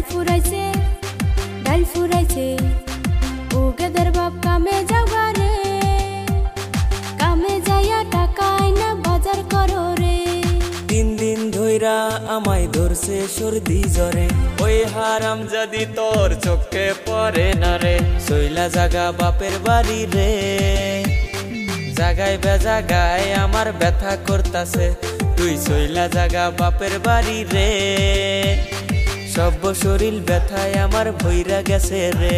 ফুরাইছে ডাল ফুরাইছে ও গেদের বাপ কামে যাওয়া রে কামে যাইয়া টাকা আইনা বাজার করো রে 3 দিন ধইরা আমায় ধরছে সর্দি জ্বরে ওই হারামজাদি তোর চোখে পড়ে না রে সইলা জাগা বাপের বাড়ি রে জাগায় বেজাগায় আমার ব্যথা করতাছে তুই সইলা জাগা বাপের বাড়ি রে সব শরীর ব্যথায় আমার ভইরা গেছে রে।